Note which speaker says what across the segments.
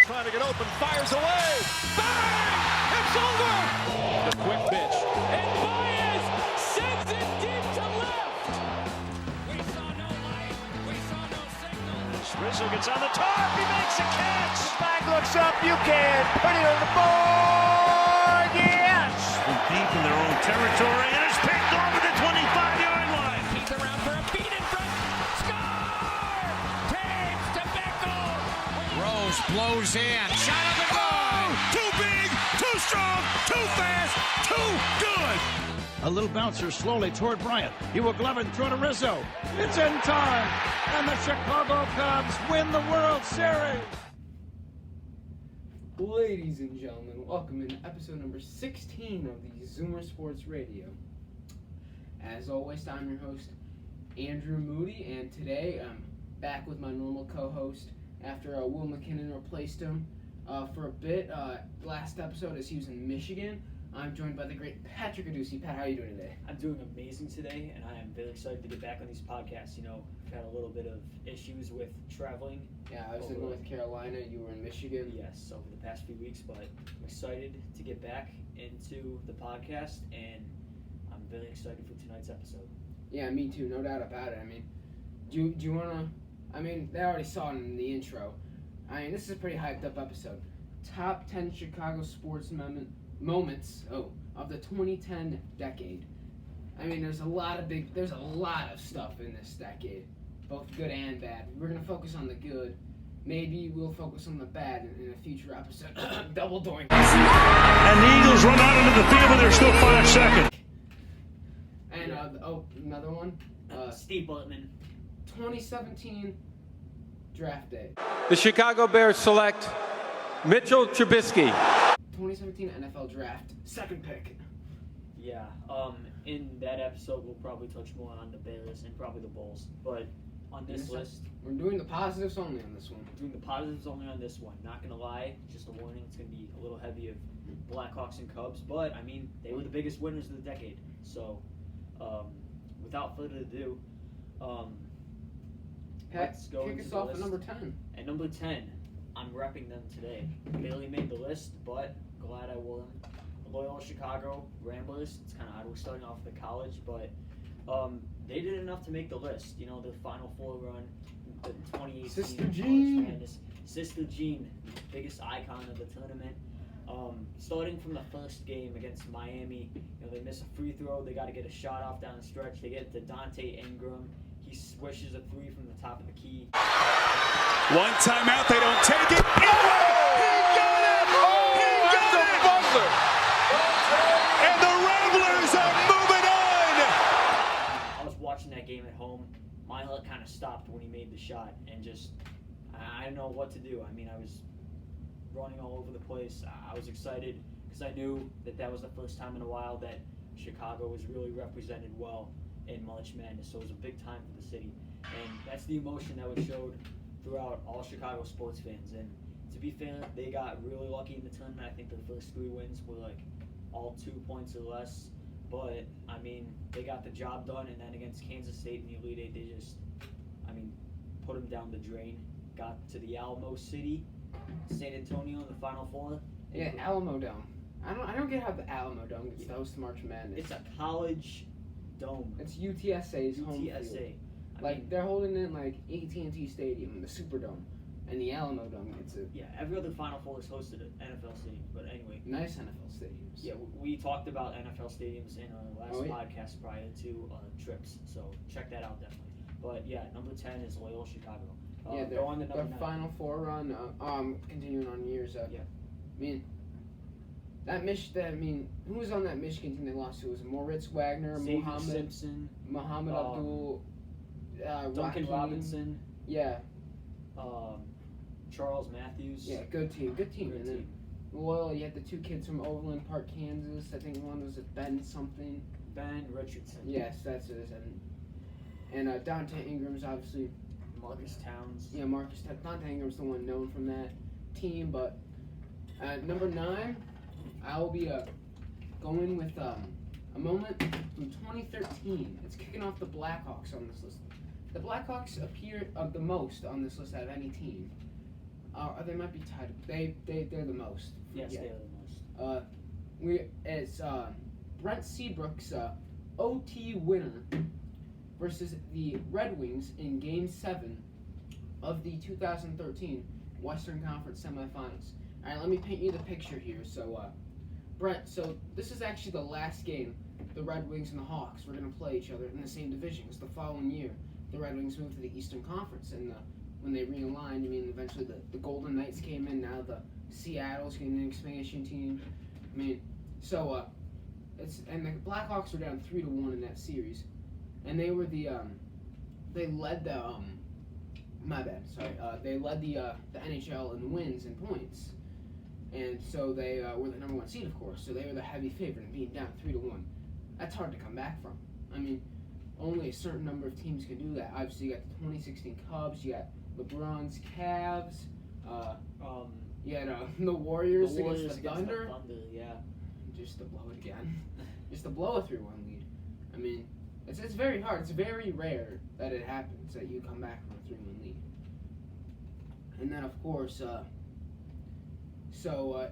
Speaker 1: trying to get open, fires away. Bang! It's over! The quick pitch.
Speaker 2: And Baez sends it deep to left. We saw no light. We saw no signal.
Speaker 3: Rizzo gets on the top. He makes a catch. Flag looks up. You can put it on the board. Yes! Deep in their own territory, and it's picked over the 25-yard line.
Speaker 2: He's around for a beat in front. Score! Taves to Beckel.
Speaker 4: Rose blows in. Shot on the goal.
Speaker 3: Too big, too strong, too fast, too good.
Speaker 5: A little bouncer slowly toward Bryant. He will glove it and throw to Rizzo. It's in time, and the Chicago Cubs win the World Series.
Speaker 6: Ladies and gentlemen, welcome in episode number 16 of the Zoomer Sports Radio. As always, I'm your host, Andrew Moody, and today I'm back with my normal co-host after Will McKinnon replaced him for a bit. Last episode, as he was in Michigan, I'm joined by the great Patrick Adusi. Pat, how are you doing today?
Speaker 7: I'm doing amazing today, and I am very excited to get back on these podcasts. You know, I've had a little bit of issues with traveling.
Speaker 6: Yeah, I was in North Carolina, you were in Michigan.
Speaker 7: Yes, over the past few weeks, but I'm excited to get back into the podcast, and I'm very excited for tonight's episode.
Speaker 6: Yeah, me too, no doubt about it. I mean, do you want to... I mean, they already saw it in the intro. I mean, this is a pretty hyped up episode. Top 10 Chicago sports moments of the 2010 decade. I mean, there's a lot of stuff in this decade, both good and bad. We're going to focus on the good. Maybe we'll focus on the bad in a future episode. Double doink.
Speaker 3: And the Eagles run out into the field, but there's still 5 seconds.
Speaker 6: And, another one.
Speaker 7: Steve Butman.
Speaker 6: 2017 draft day.
Speaker 1: The Chicago Bears select Mitchell Trubisky.
Speaker 6: 2017 NFL draft, second pick.
Speaker 7: Yeah, in that episode, we'll probably touch more on the Bears and probably the Bulls. But on this list,
Speaker 6: we're doing the positives only on this one.
Speaker 7: we're doing the positives only on this one. Not going to lie, just a warning, it's going to be a little heavy of Blackhawks and Cubs. But, I mean, they were the biggest winners of the decade. So, without further ado, let's go
Speaker 6: kick
Speaker 7: into
Speaker 6: us
Speaker 7: the
Speaker 6: off
Speaker 7: list.
Speaker 6: at number 10.
Speaker 7: At number 10, I'm repping them today. Barely made the list, but glad I wore them. Loyola Chicago Ramblers. It's kind of odd we're starting off with the college, but they did enough to make the list. You know, the Final Four run, the 2018
Speaker 6: Sister
Speaker 7: College
Speaker 6: Jean.
Speaker 7: Madness. Sister Jean, the biggest icon of the tournament. Starting from the first game against Miami, you know, they miss a free throw. They got to get a shot off down the stretch. They get to Dante Ingram. He swishes a three from the top of the key.
Speaker 3: One timeout, they don't take it. He got it! He got it! Butler! And the Ramblers are moving on!
Speaker 7: I was watching that game at home. My heart kind of stopped when he made the shot, and just, I didn't know what to do. I mean, I was running all over the place. I was excited because I knew that was the first time in a while that Chicago was really represented well in March Madness, so it was a big time for the city. And that's the emotion that was showed throughout all Chicago sports fans. And to be fair, they got really lucky in the tournament. I think the first 3 wins were like all 2 points or less. But, I mean, they got the job done, and then against Kansas State in the Elite Eight, they just, put them down the drain. Got to the Alamo City, San Antonio in the Final Four.
Speaker 6: Yeah, Alamo Dome. I don't get how the Alamo Dome gets to host March Madness.
Speaker 7: It's a college dome.
Speaker 6: It's UTSA's home field.
Speaker 7: UTSA.
Speaker 6: They're holding it like AT&T Stadium in the Superdome, and the Alamo Dome gets it.
Speaker 7: Yeah, every other Final Four is hosted at NFL stadiums, but anyway.
Speaker 6: Nice NFL stadiums.
Speaker 7: Yeah, we talked about NFL stadiums in our last podcast prior to trips, so check that out definitely. But yeah, number 10 is Loyola Chicago.
Speaker 6: Yeah,
Speaker 7: go on to number 9.
Speaker 6: Final Four run. Continuing on years.
Speaker 7: Yeah.
Speaker 6: Who was on that Michigan team they lost to? It was Moritz Wagner,
Speaker 7: Xavier Simpson,
Speaker 6: Muhammad Abdul,
Speaker 7: Duncan
Speaker 6: Raheem.
Speaker 7: Robinson.
Speaker 6: Yeah.
Speaker 7: Charles Matthews.
Speaker 6: Yeah, good team.
Speaker 7: Great
Speaker 6: And then Loyola, you had the 2 kids from Overland Park, Kansas. I think one was Ben something.
Speaker 7: Ben Richardson.
Speaker 6: Yes, that's it. And Dante Ingram's obviously.
Speaker 7: Marcus Towns.
Speaker 6: Yeah, Dante Ingram's the one known from that team. But at number 9, I will be going with a moment from 2013. It's kicking off the Blackhawks on this list. The Blackhawks appear the most on this list out of any team. They might be tied. They're the most.
Speaker 7: Yes,
Speaker 6: Yeah.
Speaker 7: they are the most.
Speaker 6: It's Brent Seabrook's OT winner versus the Red Wings in Game 7 of the 2013 Western Conference semifinals. All right, let me paint you the picture here. So, Brent, so this is actually the last game the Red Wings and the Hawks were going to play each other in the same division. Because the following year, the Red Wings moved to the Eastern Conference, and when they realigned, I mean, eventually the Golden Knights came in. Now the Seattle's getting an expansion team. I mean, so and the Blackhawks were down 3-1 in that series, and they were they led the they led the NHL in wins and points, and so they were the number 1 seed, of course. So they were the heavy favorite, and being down 3-1, that's hard to come back from. I mean, only a certain number of teams can do that. Obviously, you got the 2016 Cubs, you got LeBron's Cavs, you had the Warriors against the Thunder.
Speaker 7: Yeah.
Speaker 6: Just to blow it again. Just to blow a 3-1 lead. I mean, it's very hard. It's very rare that it happens, that you come back from a 3-1 lead. And then, of course,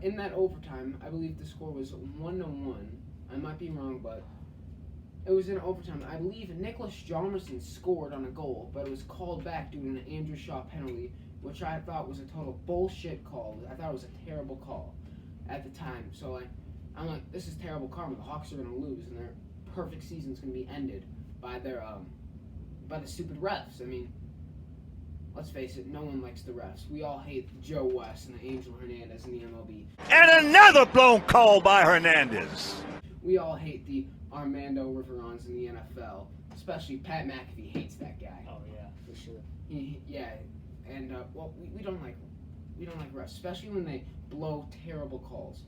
Speaker 6: in that overtime, I believe the score was 1-1. I might be wrong, but it was in overtime. I believe Nicholas Hjalmarsson scored on a goal, but it was called back due to an Andrew Shaw penalty, which I thought was a total bullshit call. I thought it was a terrible call at the time. So I'm like, this is terrible karma. The Hawks are going to lose, and their perfect season's going to be ended by their by the stupid refs. I mean, let's face it, no one likes the refs. We all hate Joe West and Angel Hernandez in the MLB.
Speaker 3: And another blown call by Hernandez.
Speaker 6: We all hate the Armando Riverons in the NFL, especially Pat McAfee hates that guy.
Speaker 7: Oh yeah, for sure.
Speaker 6: We don't like refs, especially when they blow terrible calls.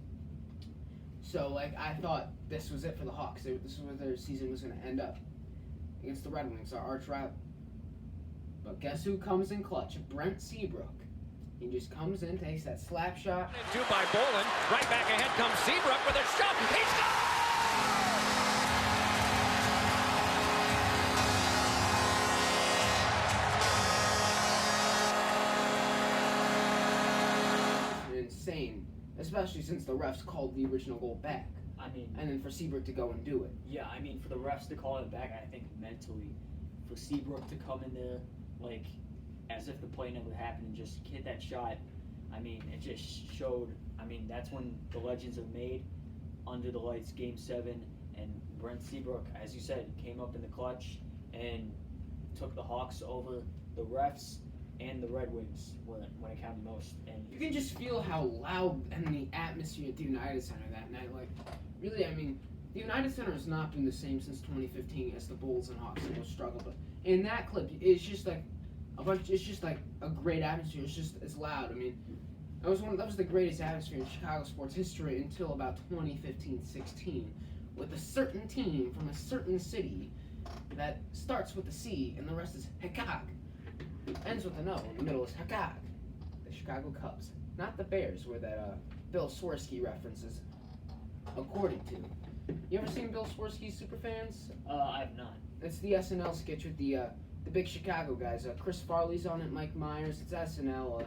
Speaker 6: So I thought this was it for the Hawks. This is where their season was going to end up against the Red Wings, our arch rival. But guess who comes in clutch? Brent Seabrook. He just comes in, takes that slap shot.
Speaker 2: Two by Bolin. Right back ahead comes Seabrook with a shot. He scores!
Speaker 6: Insane, especially since the refs called the original goal back.
Speaker 7: I mean,
Speaker 6: And then for Seabrook to go and do it.
Speaker 7: yeah, I mean, for the refs to call it back, I think mentally, for Seabrook to come in there, like, as if the play never happened and just hit that shot, I mean, it just showed, I mean, that's when the legends are made, under the lights, Game 7, and Brent Seabrook, as you said, came up in the clutch and took the Hawks over the refs and the Red Wings when it counted most. And
Speaker 6: You can just feel how loud and the atmosphere at the United Center that night. Like, really, I mean, the United Center has not been the same since 2015 as the Bulls and Hawks have struggled. But in that clip, it's just like it's just like a great atmosphere. It's loud. I mean, that was the greatest atmosphere in Chicago sports history until about 2015-16, with a certain team from a certain city that starts with a C and the rest is Hekag. Ends with an O. In the middle is Hekag. The Chicago Cubs. Not the Bears, where that Bill Swirsky references, according to. You ever seen Bill Swirsky's Superfans?
Speaker 7: I have not.
Speaker 6: It's the SNL sketch with the big Chicago guys. Chris Farley's on it, Mike Myers. It's SNL.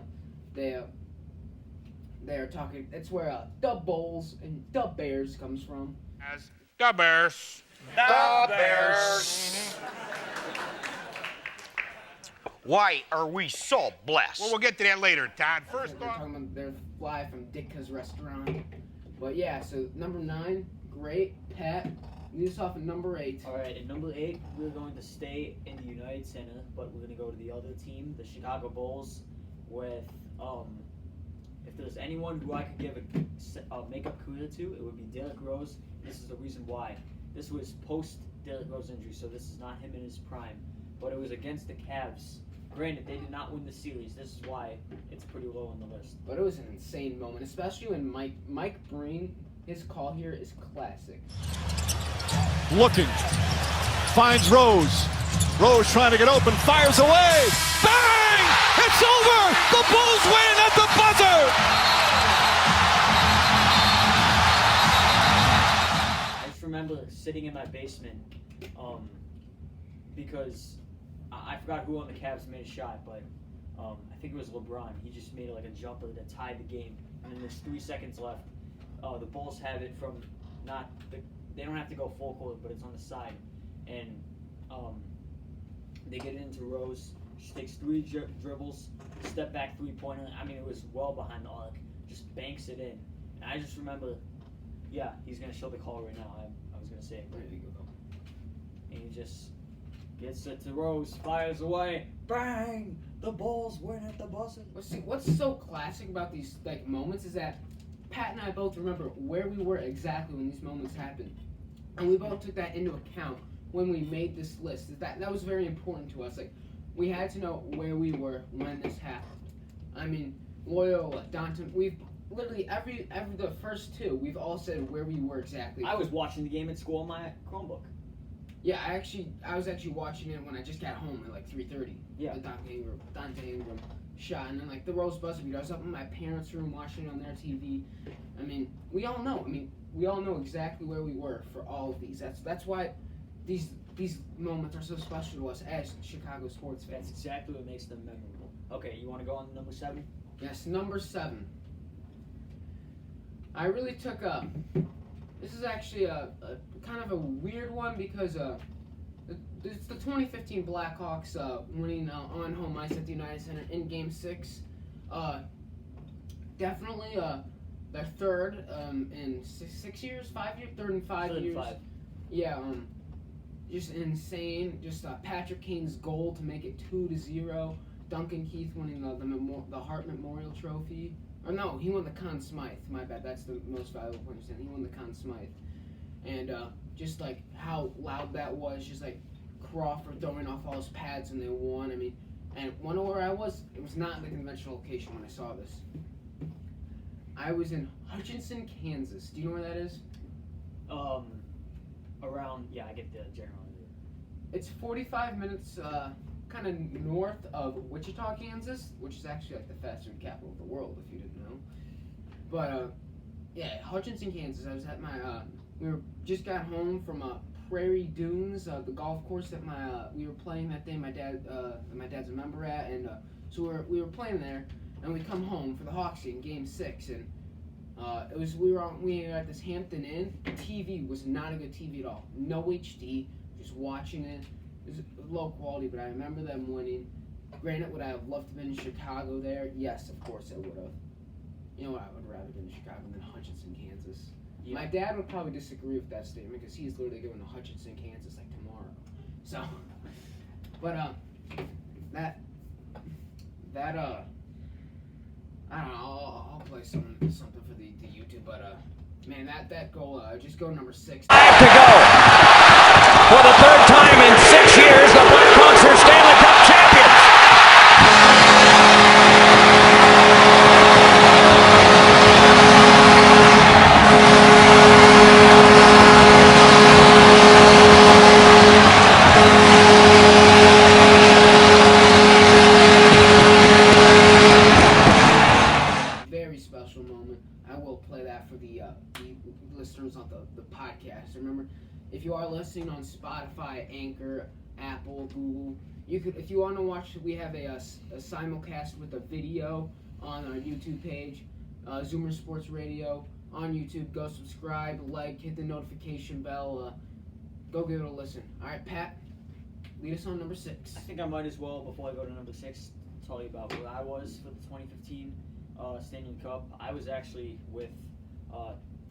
Speaker 6: They are talking. It's where the Bulls and the Bears comes from.
Speaker 4: As the Bears.
Speaker 3: The Bears. Why are we so blessed?
Speaker 4: Well, we'll get to that later, Todd. First
Speaker 6: They're
Speaker 4: off,
Speaker 6: talking about they're live from Ditka's restaurant. But yeah, so number 9, great. Pat, lead us off at number 8.
Speaker 7: All right, at number 8, we're going to stay in the United Center, but we're going to go to the other team, the Chicago Bulls, with, if there's anyone who I could give a makeup career to, it would be Derrick Rose. This is the reason why. This was post-Derrick Rose injury, so this is not him in his prime, but it was against the Cavs. Granted, they did not win the series. This is why it's pretty low on the list.
Speaker 6: But it was an insane moment, especially when Mike Breen, his call here is classic.
Speaker 1: Looking. Finds Rose. Rose trying to get open. Fires away. Bang! It's over! The Bulls win at the buzzer!
Speaker 7: I just remember sitting in my basement because I forgot who on the Cavs made a shot, but I think it was LeBron. He just made like a jumper that tied the game, and then there's 3 seconds left. The Bulls have it from they don't have to go full court, but it's on the side, and they get it into Rose. She takes 3 dribbles, step back 3-pointer. I mean, it was well behind the arc. Just banks it in, and I just remember, yeah, he's gonna show the call right now. I was gonna say it.
Speaker 6: There you go.
Speaker 7: And he just gets it to Rose, fires away, bang! The Bulls win at the buzzer.
Speaker 6: What's so classic about these like moments is that Pat and I both remember where we were exactly when these moments happened, and we both took that into account when we made this list. That was very important to us. Like, we had to know where we were when this happened. I mean, Loyola, Danton, we've literally every the first 2, we've all said where we were exactly.
Speaker 7: I was watching the game at school on my Chromebook.
Speaker 6: Yeah, I was actually watching it when I just got home at like 3:30.
Speaker 7: Yeah.
Speaker 6: The Dante Ingram shot, and then like the Rose buzzer beater. I was up in my parents' room watching it on their TV. I mean, we all know. I mean, we all know exactly where we were for all of these. That's why these moments are so special to us as Chicago sports fans.
Speaker 7: That's exactly what makes them memorable. Okay, you want to go on to number 7?
Speaker 6: Yes, number 7. I really took this is actually a kind of a weird one because it's the 2015 Blackhawks winning on home ice at the United Center in Game 6. Definitely their third in 6 years, 5 years, third in 5 years.
Speaker 7: 5.
Speaker 6: Yeah, just insane. Just Patrick Kane's goal to make it 2-0. Duncan Keith winning the Hart Memorial Trophy. Or no, he won the Conn Smythe. My bad. That's the most valuable point. He won the Conn Smythe. And just like how loud that was, just like Crawford throwing off all his pads and they won. I mean, and wonder where I was? It was not in the conventional location when I saw this. I was in Hutchinson, Kansas. Do you know where that is?
Speaker 7: Around, yeah, I get the general idea.
Speaker 6: It's 45 minutes kind of north of Wichita, Kansas, which is actually like the fast food capital of the world, if you didn't know. But yeah, Hutchinson, Kansas. I was at my we just got home from Prairie Dunes, the golf course that we were playing that day. My dad's a member at, and so we were playing there, and we come home for the Hawks game, Game 6, and we were at this Hampton Inn. The TV was not a good TV at all. No HD, just watching it. It was low quality, but I remember them winning. Granted, would I have loved to have been in Chicago there? Yes, of course I would have. You know what? I would rather been in Chicago than Hutchinson, Kansas. Yeah. My dad would probably disagree with that statement because he's literally going to Hutchinson, Kansas like tomorrow. So, but that I don't know. I'll play something for the YouTube. But man, that goal. Just go number 6.
Speaker 8: Back to go. For the third time in 6 years, the Blackhawks are Stanley Cup champions.
Speaker 6: Very special moment. I will play that for the listeners on the podcast. Remember, if you are listening on Spotify, Anchor, Apple, Google, you could, if you want to watch, we have a simulcast with a video on our YouTube page, Zoomer Sports Radio on YouTube. Go subscribe, like, hit the notification bell. Go give it a listen. All right, Pat, lead us on number 6.
Speaker 7: I think I might as well, before I go to number 6, tell you about where I was for the 2015 Stanley Cup. I was actually with,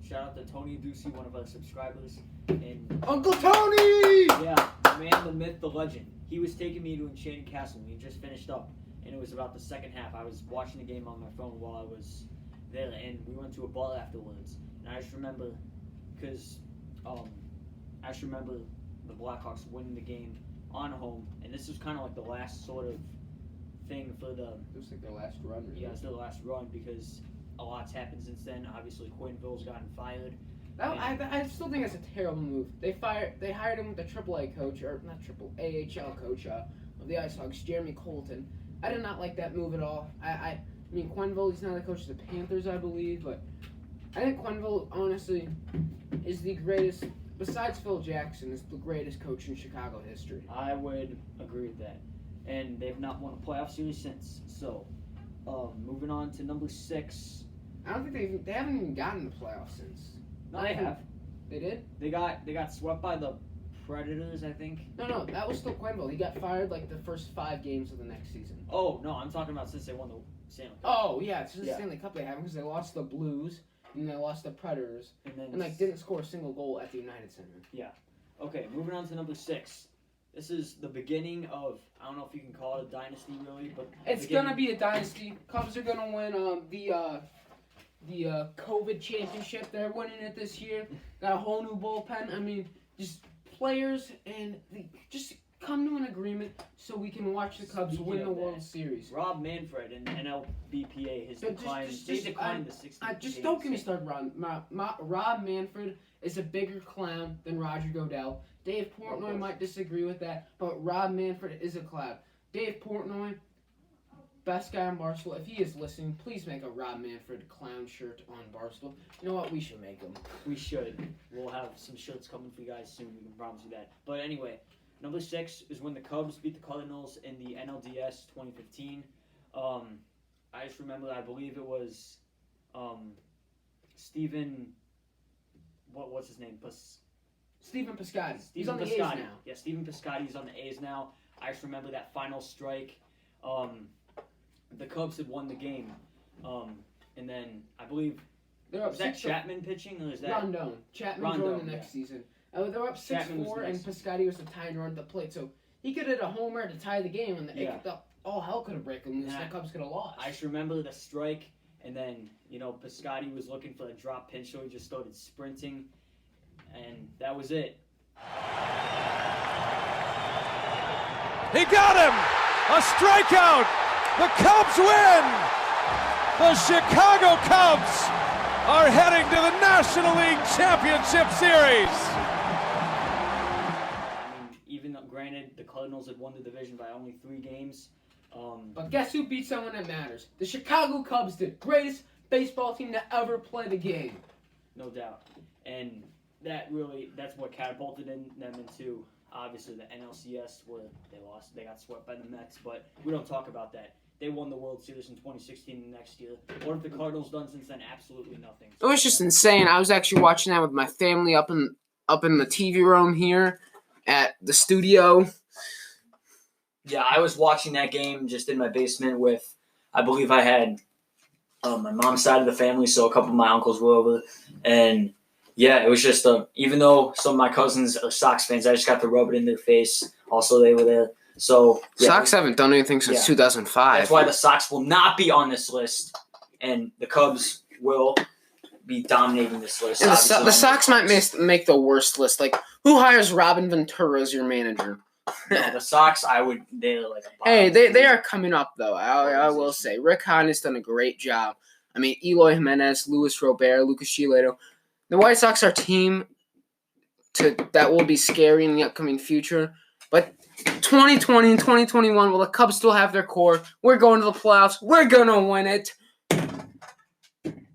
Speaker 7: shout out to Tony Ducey, one of our subscribers. And
Speaker 6: Uncle Tony!
Speaker 7: Yeah, the man, the myth, the legend. He was taking me to Enchanted Castle. We just finished up, and it was about the second half. I was watching the game on my phone while I was there, and we went to a bar afterwards. And I just remember, because I just remember the Blackhawks winning the game on home, and this was kind of like the last sort of thing for the.
Speaker 6: It was like their last run. Really.
Speaker 7: Yeah, it's their last run because a lot's happened since then. Obviously, Quenneville's gotten fired.
Speaker 6: I still think that's a terrible move. They hired him with the AAA coach, or not AHL coach of the Ice Hawks, Jeremy Colton. I did not like that move at all. I mean, Quenneville, he's now the coach of the Panthers, I believe, but I think Quenneville, honestly, is the greatest, besides Phil Jackson, is the greatest coach in Chicago history.
Speaker 7: I would agree with that. and they've not won a playoff series since. So, moving on to number 6.
Speaker 6: I don't think they haven't even gotten the playoffs since.
Speaker 7: No, they have.
Speaker 6: They did?
Speaker 7: They got swept by the Predators, I think.
Speaker 6: No, that was still Quenneville. He got fired like the first 5 games of the next season.
Speaker 7: Oh no, I'm talking about since they won the Stanley Cup.
Speaker 6: Oh yeah, it's just the Stanley Cup they haven't because they lost the Blues and they lost the Predators and like didn't score a single goal at the United Center.
Speaker 7: Yeah. Okay, moving on to number 6. This is the beginning of, I don't know if you can call it a dynasty really, but
Speaker 6: It's gonna be a dynasty. Cubs are gonna win the COVID championship. They're winning it this year. Got a whole new bullpen. I mean, just players and just come to an agreement so we can watch the Cubs
Speaker 7: Speaking
Speaker 6: win the
Speaker 7: of
Speaker 6: World
Speaker 7: that,
Speaker 6: Series.
Speaker 7: Rob Manfred and NLBPA has declined. They declined the 60.
Speaker 6: Just don't get me started, Rob Manfred is a bigger clown than Roger Goodell. Dave Portnoy might disagree with that, but Rob Manfred is a clown. Dave Portnoy, best guy on Barstool. If he is listening, please make a Rob Manfred clown shirt on Barstool. You know what? We should make them.
Speaker 7: We should. We'll have some shirts coming for you guys soon. We can promise you that. But anyway, number 6 is when the Cubs beat the Cardinals in the NLDS 2015. I just remember, I believe it was Steven. What's his name?
Speaker 6: Steven Piscotty. He's on the A's
Speaker 7: Piscotty.
Speaker 6: now.
Speaker 7: Yeah, Steven Piscotty's on the A's now. I just remember that final strike. The Cubs had won the game. And then I believe
Speaker 6: They're up
Speaker 7: is that
Speaker 6: 6-4.
Speaker 7: Chapman pitching or is that
Speaker 6: Rondon. Chapman joined the next season. They're up 6-4, and Piscotty was the tying run at the plate, so he could hit a homer to tie the game, and all hell could have broken loose. The Cubs could have lost.
Speaker 7: I just remember the strike, and then Piscotty was looking for the drop pinch, so he just started sprinting, and that was it.
Speaker 1: He got him! A strikeout! The Cubs win! The Chicago Cubs are heading to the National League Championship Series!
Speaker 7: I mean, even though, granted, the Cardinals had won the division by only 3 games.
Speaker 6: But guess who beat someone that matters? The Chicago Cubs did. Greatest baseball team to ever play the game.
Speaker 7: No doubt. And that's what catapulted them into, obviously, the NLCS, where they lost. They got swept by the Mets, but we don't talk about that. They won the World Series in 2016 the next year. What have the Cardinals done since then? Absolutely nothing.
Speaker 6: It was just insane. I was actually watching that with my family up in the TV room here at the studio.
Speaker 7: Yeah, I was watching that game just in my basement with, I believe I had my mom's side of the family, so a couple of my uncles were over. And yeah, it was just, even though some of my cousins are Sox fans, I just got to rub it in their face. Also, they were there. So yeah,
Speaker 6: Sox haven't done anything since 2005.
Speaker 7: That's why the Sox will not be on this list, and the Cubs will be dominating this list.
Speaker 6: And the Sox might make the worst list. Like, who hires Robin Ventura as your manager?
Speaker 7: No, the Sox, they're like a
Speaker 6: Hey, they are coming up, though. I will say. Rick Hahn has done a great job. I mean, Eloy Jimenez, Luis Robert, Lucas Giolito. The White Sox are a team that will be scary in the upcoming future. But 2020 and 2021, will the Cubs still have their core? We're going to the playoffs. We're going to win it.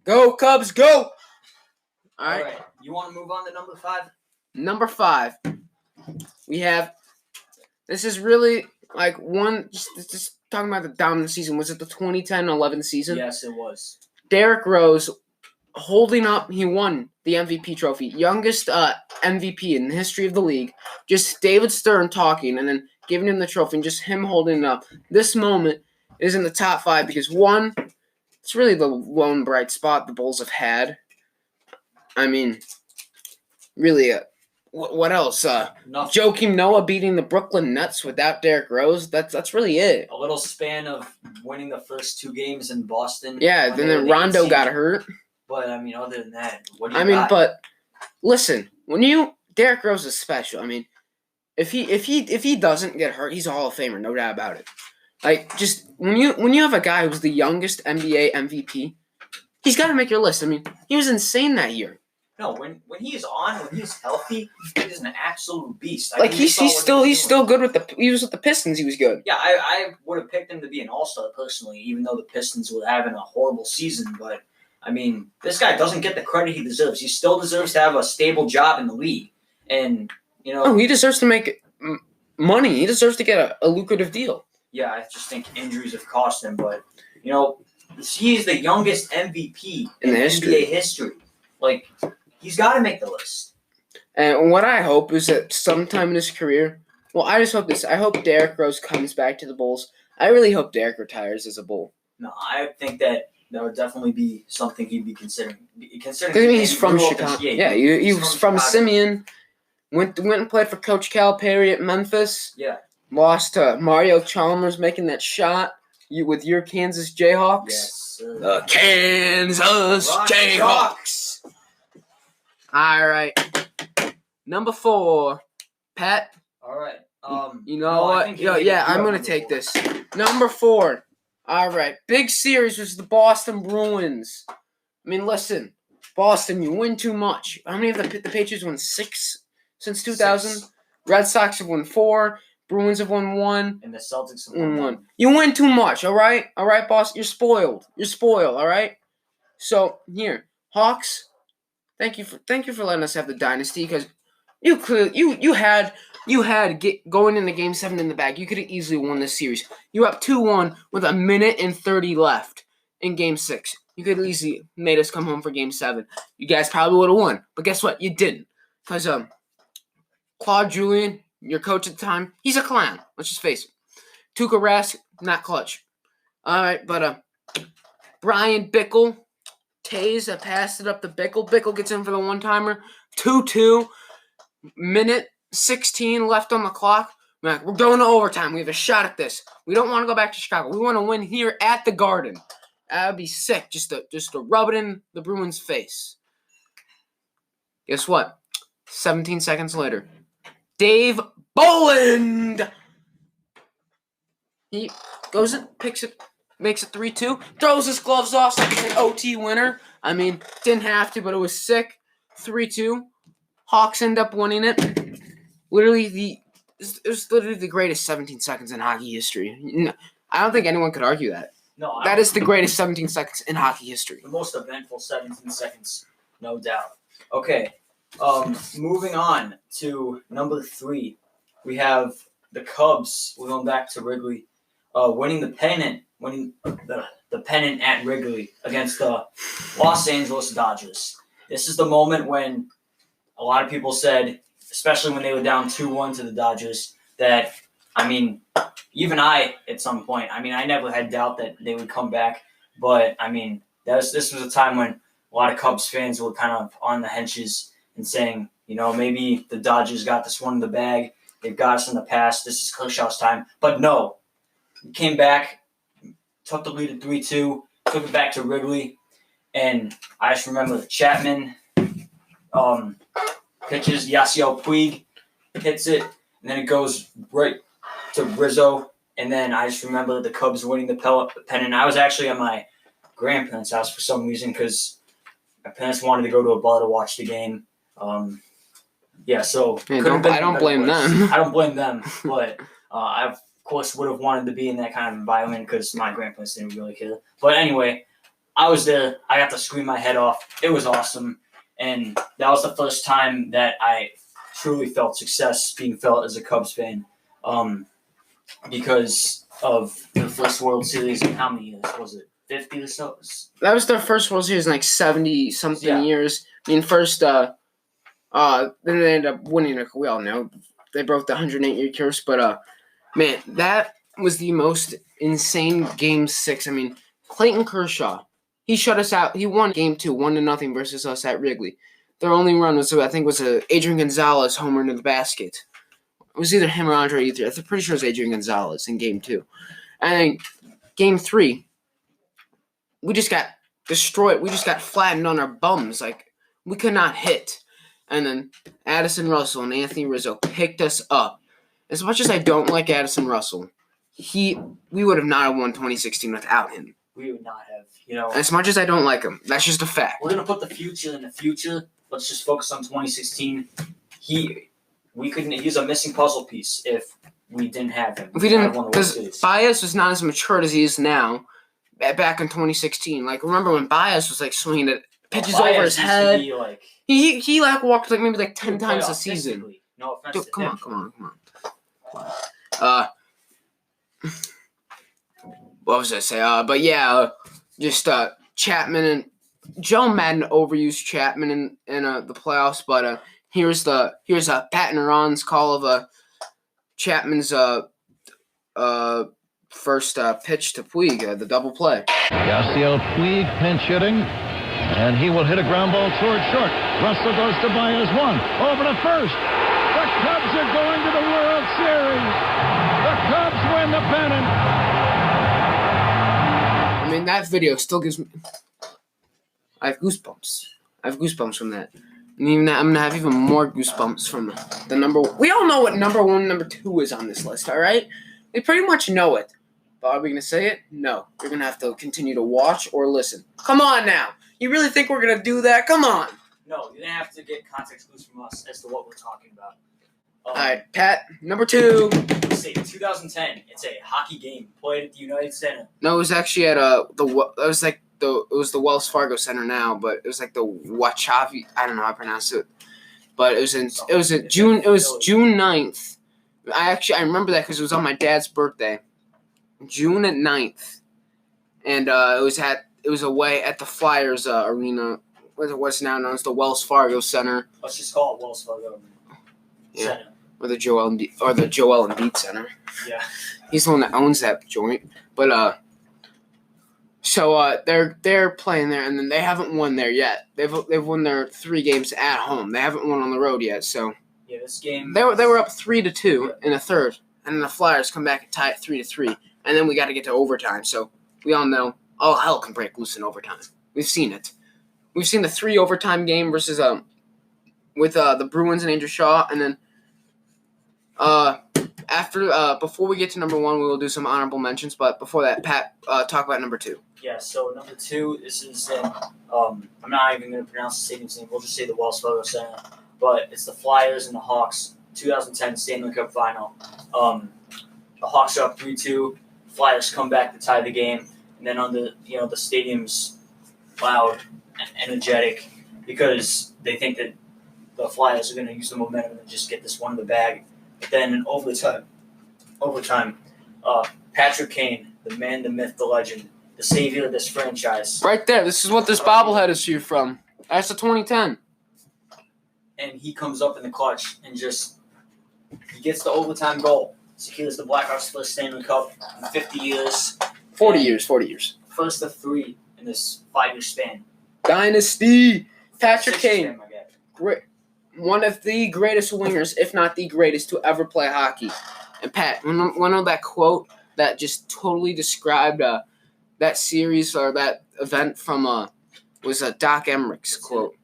Speaker 6: Go, Cubs, go! All right.
Speaker 7: You want to move on to number 5?
Speaker 6: Number 5. We have... This is really, like, just talking about the dominant season. Was it the 2010-11 season?
Speaker 7: Yes, it was.
Speaker 6: Derrick Rose holding up, he won the MVP trophy. Youngest MVP in the history of the league. Just David Stern talking and then giving him the trophy and just him holding it up. This moment is in the top 5 because, one, it's really the lone bright spot the Bulls have had. I mean, really, what else? Joakim Noah beating the Brooklyn Nets without Derrick Rose. That's really it.
Speaker 7: A little span of winning the first 2 games in Boston.
Speaker 6: Yeah, then Rondo got hurt.
Speaker 7: But I mean, other than that, what do you got?
Speaker 6: But listen, Derrick Rose is special. I mean, if he doesn't get hurt, he's a Hall of Famer, no doubt about it. Like, just when you have a guy who's the youngest NBA MVP, he's got to make your list. I mean, he was insane that year.
Speaker 7: No, when he's healthy, he's an absolute beast.
Speaker 6: Like he's still good with he was with the Pistons. He was good.
Speaker 7: Yeah, I would have picked him to be an All-Star personally, even though the Pistons were having a horrible season. But I mean, this guy doesn't get the credit he deserves. He still deserves to have a stable job in the league, and
Speaker 6: he deserves to make money. He deserves to get a lucrative deal.
Speaker 7: yeah, I just think injuries have cost him. But he's the youngest MVP in NBA history. Like, he's got to make the list.
Speaker 6: And what I hope is that sometime in his career, well, I just hope this. I hope Derrick Rose comes back to the Bulls. I really hope Derrick retires as a Bull.
Speaker 7: No, I think that would definitely be something he'd be considering.
Speaker 6: Because he's from Chicago. Yeah, he was from Simeon. Went and played for Coach Calipari at Memphis.
Speaker 7: Yeah.
Speaker 6: Lost to Mario Chalmers making that shot with your Kansas Jayhawks.
Speaker 7: Yes, sir.
Speaker 6: The Kansas Jayhawks. All right. Number 4, Pat.
Speaker 7: All right.
Speaker 6: You know what? I'm going to take this. Number 4. All right. Big series was the Boston Bruins. I mean, listen. Boston, you win too much. How many have the Patriots won? 6 since 2000?
Speaker 7: 6.
Speaker 6: Red Sox have won 4. Bruins have won 1.
Speaker 7: And the Celtics have
Speaker 6: won
Speaker 7: won
Speaker 6: 1. You win too much, all right? All right, boss? You're spoiled. All right? So, here. Hawks, thank you for letting us have the dynasty, because you had going into Game 7 in the bag. You could have easily won this series. You up 2-1 with 1:30 left in Game 6. You could have easily made us come home for Game 7. You guys probably would have won. But guess what? You didn't. Because Claude Julien, your coach at the time, he's a clown. Let's just face it. Tuukka Rask, not clutch. All right, but Brian Bickle, Tays passed it up to Bickle. Bickle gets in for the one-timer. 2-2. Minute 16 left on the clock. We're going to overtime. We have a shot at this. We don't want to go back to Chicago. We want to win here at the Garden. That would be sick, just to rub it in the Bruins' face. Guess what? 17 seconds later, Dave Bolland. He goes and picks it, makes it 3-2, throws his gloves off like it's an OT winner. I mean, didn't have to, but it was sick. 3-2. Hawks end up winning it. It was literally the greatest 17 seconds in hockey history. No, I don't think anyone could argue that.
Speaker 7: No,
Speaker 6: that is the greatest 17 seconds in hockey history.
Speaker 7: The most eventful 17 seconds, no doubt. Okay, moving on to number 3. We have the Cubs. We're going back to Wrigley, winning the pennant at Wrigley against the Los Angeles Dodgers. This is the moment when a lot of people said, especially when they were down 2-1 to the Dodgers, that, I mean, even I, at some point, I mean, I never had doubt that they would come back. But, I mean, this was a time when a lot of Cubs fans were kind of on the henches and saying, maybe the Dodgers got this one in the bag. They've got us in the past. This is Kershaw's time. But no. He came back, took the lead at 3-2, took it back to Wrigley. And I just remember Chapman pitches, Yasiel Puig hits it, and then it goes right to Rizzo. And then I just remember the Cubs winning the pennant. I was actually at my grandparents' house for some reason because my parents wanted to go to a bar to watch the game. So
Speaker 6: I don't blame them.
Speaker 7: I don't blame them, but I of course would have wanted to be in that kind of environment because my grandparents didn't really care. But anyway, I was there. I got to scream my head off. It was awesome, and that was the first time that I truly felt success being felt as a Cubs fan, because of the first World Series in how many years was it? 50 or so?
Speaker 6: That was their first World Series in like 70-something years. I mean, first, then they ended up winning, like we all know. They broke the 108-year curse, but, man, that was the most insane Game 6. I mean, Clayton Kershaw, he shut us out. He won Game 2, 1-0 versus us at Wrigley. Their only run was, I think, Adrian Gonzalez homer into the basket. It was either him or Andre Ethier. I'm pretty sure it was Adrian Gonzalez in Game 2. And Game 3, we just got destroyed. We just got flattened on our bums. Like, we could not hit. And then Addison Russell and Anthony Rizzo picked us up. As much as I don't like Addison Russell, we would have not won 2016 without him.
Speaker 7: We would not have,
Speaker 6: As much as I don't like him, that's just a fact.
Speaker 7: We're going to put the future in the future. Let's just focus on 2016. He's a missing puzzle piece if we didn't have him.
Speaker 6: If we didn't, because Baez was not as matured as he is now. Back in 2016, like remember when Baez was like swinging it, pitches over his head. He walked maybe 10 times a season.
Speaker 7: No offense.
Speaker 6: Dude, come on. what was I say? But yeah, just Chapman and Joe Madden overused Chapman in the playoffs. But here's Pat and Ron's call of Chapman's first pitch to Puig, the double play.
Speaker 5: Yasiel Puig pinch hitting, and he will hit a ground ball toward short. Russell goes to Baez, one over to first. The Cubs are going to the World Series. The Cubs win the pennant.
Speaker 6: I mean, that video still gives me. I have goosebumps from that. And even I'm gonna have even more goosebumps from the number. We all know what number 1, number 2 is on this list. All right, we pretty much know it. But are we gonna say it? No. You're gonna have to continue to watch or listen. Come on now. You really think we're gonna do that? Come on.
Speaker 7: No, you're gonna have to get context clues from us as to what we're talking about.
Speaker 6: All right, Pat. Number 2.
Speaker 7: Let's see, 2010. It's a hockey game played at the United Center.
Speaker 6: No, it was actually at it was the Wells Fargo Center now, but it was like the Wachavi. I don't know how to pronounce it, but it was June 9th. I remember that because it was on my dad's birthday, June 9th, and it was away at the Flyers arena, what's now known as the Wells Fargo Center.
Speaker 7: Let's just call it Wells Fargo Center.
Speaker 6: Or the Joel Embiid Center.
Speaker 7: Yeah.
Speaker 6: He's the one that owns that joint. But so they're playing there, and then they haven't won there yet. They've won their 3 games at home. They haven't won on the road yet. So
Speaker 7: yeah, this game
Speaker 6: they were up 3-2 in the third, and then the Flyers come back and tie it 3-3, and then we got to get to overtime. So we all know all hell can break loose in overtime. We've seen it. We've seen the 3 overtime game versus with the Bruins and Andrew Shaw, and then before we get to number 1, we will do some honorable mentions. But before that, Pat, talk about number 2.
Speaker 7: Yeah, so number 2, this is I'm not even going to pronounce the stadium's name. We'll just say the Wells Fargo Center. But it's the Flyers and the Hawks 2010 Stanley Cup Final. The Hawks are up 3-2. Flyers come back to tie the game, and then the stadium's loud and energetic because they think that the Flyers are going to use the momentum and just get this one in the bag. But then in overtime, Patrick Kane, the man, the myth, the legend, the savior of this franchise.
Speaker 6: Right there. This is what this bobblehead is here from. That's the 2010.
Speaker 7: And he comes up in the clutch and he gets the overtime goal. Secures the Blackhawks' first Stanley Cup in 50 years.
Speaker 6: 40 years.
Speaker 7: First of 3 in this 5-year span.
Speaker 6: Dynasty. Patrick
Speaker 7: 6
Speaker 6: Kane.
Speaker 7: span, my guy.
Speaker 6: Great. One of the greatest wingers, if not the greatest, to ever play hockey. And Pat, want to know that quote that just totally described that series or that event from was Doc Emmerich's quote.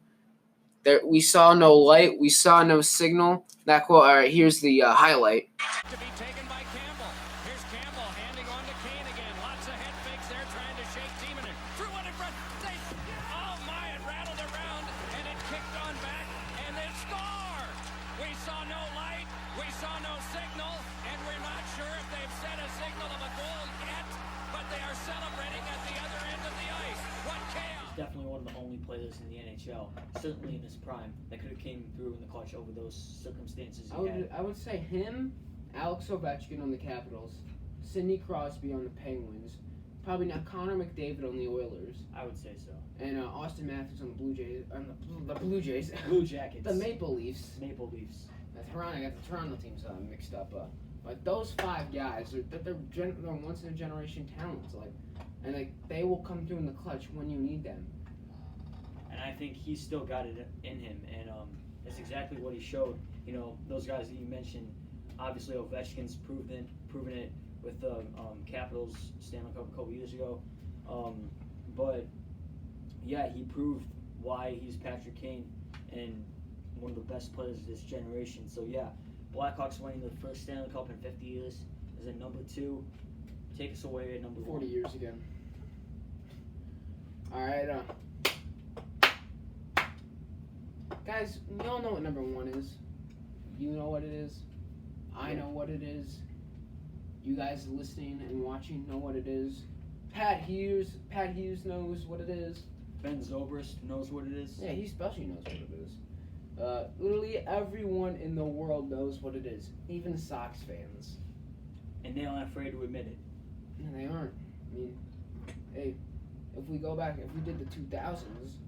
Speaker 6: There, we saw no light, we saw no signal. That quote. All right, here's the highlight.
Speaker 2: To be taken by Campbell. Here's Campbell handing on to Kane again. Lots of head fakes there trying to shake Timonen. Threw one in front. Oh my, it rattled around and it kicked on back and they score. We saw no light. We saw no signal. And we're not sure if they've set a signal of a goal yet, but they are celebrating at the other end of the ice. What chaos.
Speaker 7: Definitely one of the only players in the NHL, certainly in his prime, that could have came through in the clutch over those circumstances he had.
Speaker 6: I would say him, Alex Ovechkin on the Capitals, Sidney Crosby on the Penguins, probably not Connor McDavid on the Oilers,
Speaker 7: I would say so.
Speaker 6: and Austin Matthews on the Blue Jays. The Blue Jays.
Speaker 7: Blue Jackets.
Speaker 6: The Maple Leafs.
Speaker 7: Maple Leafs.
Speaker 6: I got the Toronto teams mixed up. But those 5 guys, they're once in a generation talents. And they will come through in the clutch when you need them.
Speaker 7: And I think he's still got it in him, and it's exactly what he showed. Those guys that you mentioned, obviously Ovechkin's proven it with the Capitals Stanley Cup a couple years ago. But yeah, he proved why he's Patrick Kane and one of the best players of this generation. So yeah, Blackhawks winning the first Stanley Cup in 50 years is at number 2. Take us away at number
Speaker 6: 40
Speaker 7: 1.
Speaker 6: years again. All right, guys, we all know what number 1 is. You know what it is. I know what it is. You guys listening and watching know what it is. Pat Hughes knows what it is.
Speaker 7: Ben Zobrist knows what it is.
Speaker 6: Yeah, he especially knows what it is. Literally everyone in the world knows what it is, even Sox fans.
Speaker 7: And they aren't afraid to admit it.
Speaker 6: No, they aren't. I mean, hey, if we go back, if we did the 2000s,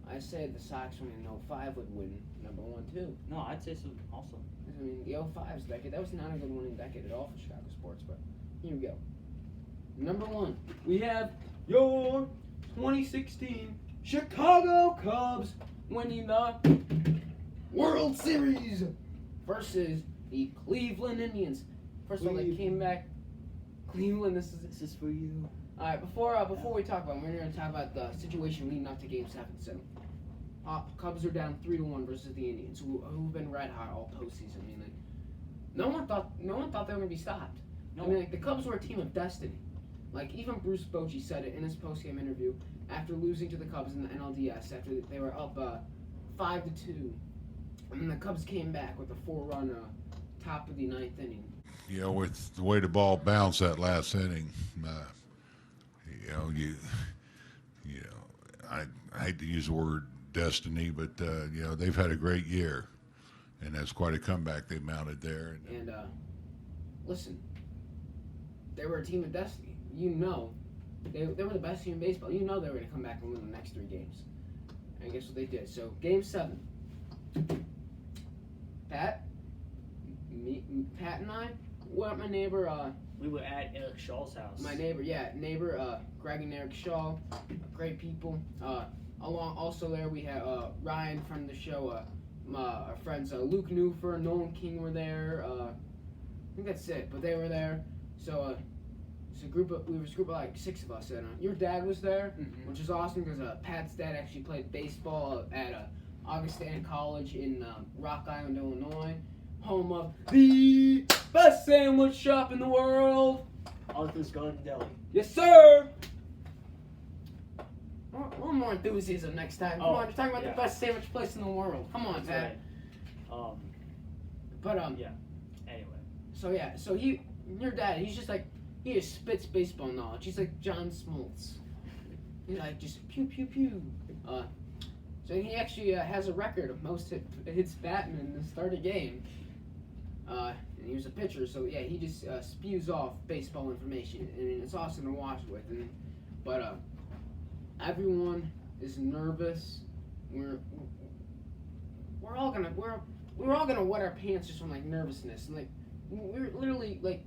Speaker 6: I say the Sox in 05 would win number 1 too.
Speaker 7: No, I'd say so also.
Speaker 6: I mean, the 05's decade, that was not a good winning decade at all for Chicago sports, but here we go. Number 1, we have your 2016 Chicago Cubs winning the World Series versus the Cleveland Indians. First of all, they came back. Cleveland, this is for you. All right, before we talk about it, we're going to talk about the situation leading up to Game 7. So, Cubs are down 3-1 versus the Indians, who've been red hot all postseason. I mean, like, no one thought they were going to be stopped. No. I mean, like, the Cubs were a team of destiny. Like, even Bruce Bochy said it in his postgame interview after losing to the Cubs in the NLDS after they were up 5-2, and then the Cubs came back with a 4-run top of the 9th inning.
Speaker 9: You know, with the way the ball bounced that last inning, I hate to use the word destiny, but they've had a great year, and that's quite a comeback they mounted there.
Speaker 6: And listen, they were a team of destiny. You know, they were the best team in baseball. You know they were going to come back and win the next 3 games. And guess what they did? So Game 7, Pat and I were at my neighbor.
Speaker 7: We were at Eric Shaw's house.
Speaker 6: My neighbor, Greg and Eric Shaw, great people. Along also there we had Ryan from the show. Our friends Luke Newfer, Nolan King were there. I think that's it, but they were there. So we was a group of like 6 of us, and your dad was there, which is awesome because Pat's dad actually played baseball at Augustana College in Rock Island, Illinois, home of the best sandwich shop in the world,
Speaker 7: Arthur's Garden Deli.
Speaker 6: Yes, sir. A little more enthusiasm next time. Come on, you're talking about the best sandwich place in the world. Come on, Pat.
Speaker 7: Right. Yeah. Anyway.
Speaker 6: So your dad, he just spits baseball knowledge. He's like John Smoltz. He's like just pew pew pew. So he actually has a record of most hits batting in the start of game. And he was a pitcher, so yeah, he just spews off baseball information, and it's awesome to watch with. But everyone is nervous. We're all gonna wet our pants just from like nervousness, and like we're literally like.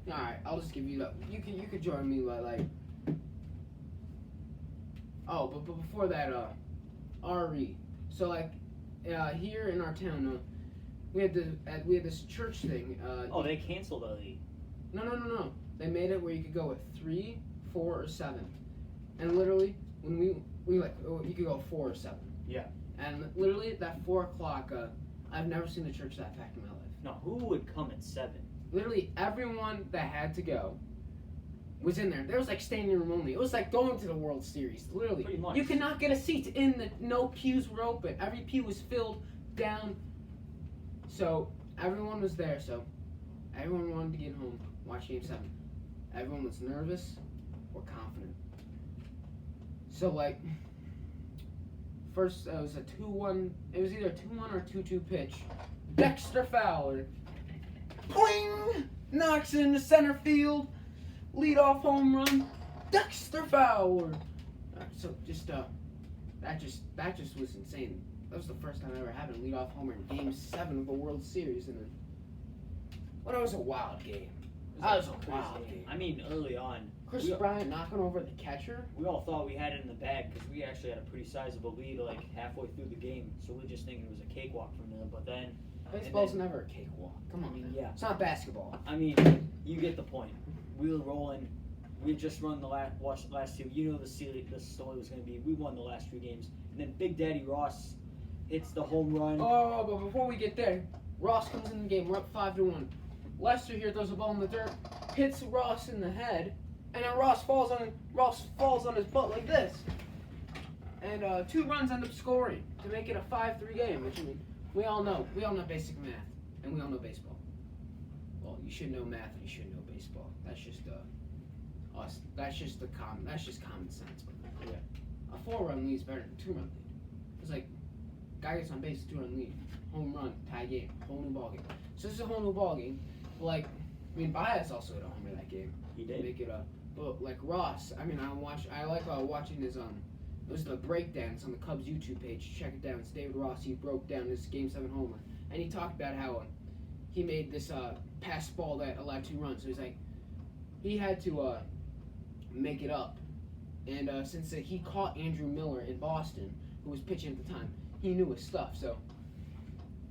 Speaker 6: All right, I'll just give you that. You could join me like. Oh, but before that, RE. So like, here in our town, we had this church thing.
Speaker 7: They canceled RE.
Speaker 6: No. They made it where you could go with 3, 4, or 7, and literally when we you could go 4 or 7.
Speaker 7: Yeah. And
Speaker 6: literally at that 4 o'clock, I've never seen the church that packed in my life.
Speaker 7: No, who would come at 7?
Speaker 6: Literally everyone that had to go was in there. There was like standing room only. It was like going to the World Series. Literally,
Speaker 7: pretty much.
Speaker 6: You could not get a seat no pews were open. Every pew was filled down. So everyone was there. So everyone wanted to get home, watch Game 7. Everyone was nervous or confident. So like, first it was a 2-1. It was either a 2-1 or 2-2 pitch. Dexter Fowler. Boing! Knocks it into center field. Leadoff home run. Dexter Fowler. So just that just was insane. That was the first time I ever had a leadoff homer in Game 7 of the World Series, and then it was a wild game. That was a wild game.
Speaker 7: I mean, early on,
Speaker 6: Chris Bryant knocking over the catcher.
Speaker 7: We all thought we had it in the bag because we actually had a pretty sizable lead like halfway through the game, so we were just thinking it was a cakewalk from there. But then
Speaker 6: baseball's never a cakewalk. Come on, man.
Speaker 7: Yeah.
Speaker 6: It's not basketball.
Speaker 7: I mean, you get the point. We were rolling. We just run watched the last 2. You know the story was going to be. We won the last 3 games, and then Big Daddy Ross hits the home run.
Speaker 6: Oh, but before we get there, Ross comes in the game. We're up 5-1. Lester here throws a ball in the dirt, hits Ross in the head, and then Ross falls on his butt like this. And 2 runs end up scoring to make it a 5-3 game. Which I mean, we all know basic math, and we all know baseball. Well, you should know math and you should know baseball. That's just us. That's just common sense. But yeah, a 4-run lead is better than a 2-run lead. It's like guy gets on base, 2-run lead, home run, tie game, whole new ball game. So this is a whole new ball game. Like, I mean, Baez also hit a homer that game.
Speaker 7: He did.
Speaker 6: Make it a But like Ross, I mean, I like watching his it was the breakdowns on the Cubs YouTube page. Check it out. It's David Ross. He broke down his Game 7 homer, and he talked about how he made this pass ball that allowed 2 runs. So he's like, he had to make it up, and since he caught Andrew Miller in Boston, who was pitching at the time, he knew his stuff. So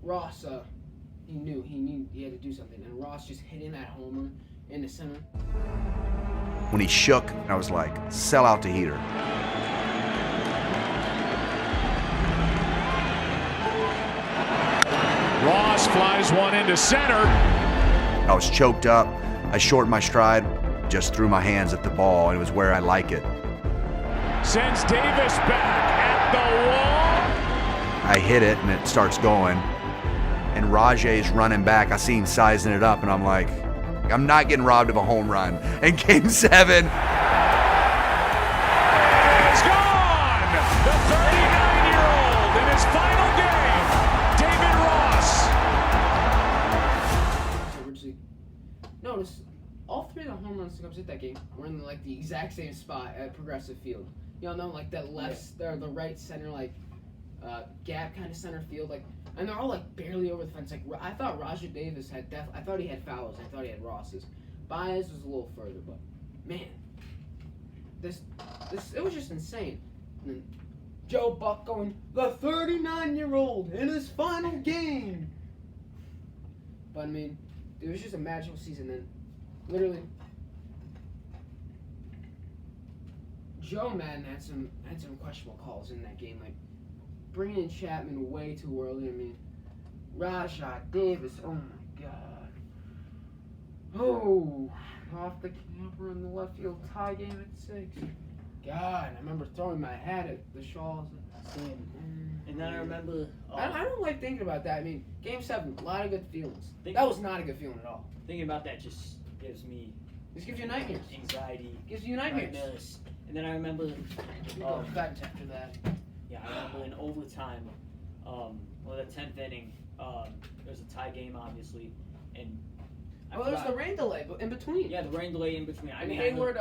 Speaker 6: Ross, he knew he had to do something, and Ross just hit in that homer in the center.
Speaker 10: When he shook, I was like, sell out to Heater.
Speaker 4: Ross flies one into center.
Speaker 10: I was choked up. I shortened my stride, just threw my hands at the ball, and it was where I like it.
Speaker 4: Sends Davis back at the wall.
Speaker 10: I hit it, and it starts going. And Rajay's running back. I seen sizing it up, and I'm like, I'm not getting robbed of a home run. And Game 7.
Speaker 4: It's gone! The 39-year-old in his final game, David Ross.
Speaker 6: Notice, all 3 of the home runs the Cubs hit that game were in like the exact same spot at Progressive Field. You know, like that left or the right center, like gap kind of center field, like, and they're all like barely over the fence. Like I thought Rajai Davis had I thought he had Fowler's. I thought he had Ross's. Baez was a little further, but man, this it was just insane. And then Joe Buck going, the 39-year-old in his final game. But I mean, it was just a magical season. Then literally, Joe Madden had some questionable calls in that game, like bringing in Chapman way too early. I mean, Rajai Davis, oh my God. Oh, off the camper in the left field tie game at 6. God, I remember throwing my hat at the Shaws.
Speaker 7: Same. And then I remember...
Speaker 6: I don't like thinking about that. I mean, Game 7, a lot of good feelings. That was not a good feeling at all.
Speaker 7: Thinking about that just gives me...
Speaker 6: Just gives you nightmares.
Speaker 7: Anxiety.
Speaker 6: Gives you nightmares.
Speaker 7: And then I remember...
Speaker 6: fact after that.
Speaker 7: Yeah, I remember in overtime, the 10th inning, there was a tie game, obviously, and...
Speaker 6: there's the rain delay in between.
Speaker 7: Yeah, the rain delay in between.
Speaker 6: I mean, Hayward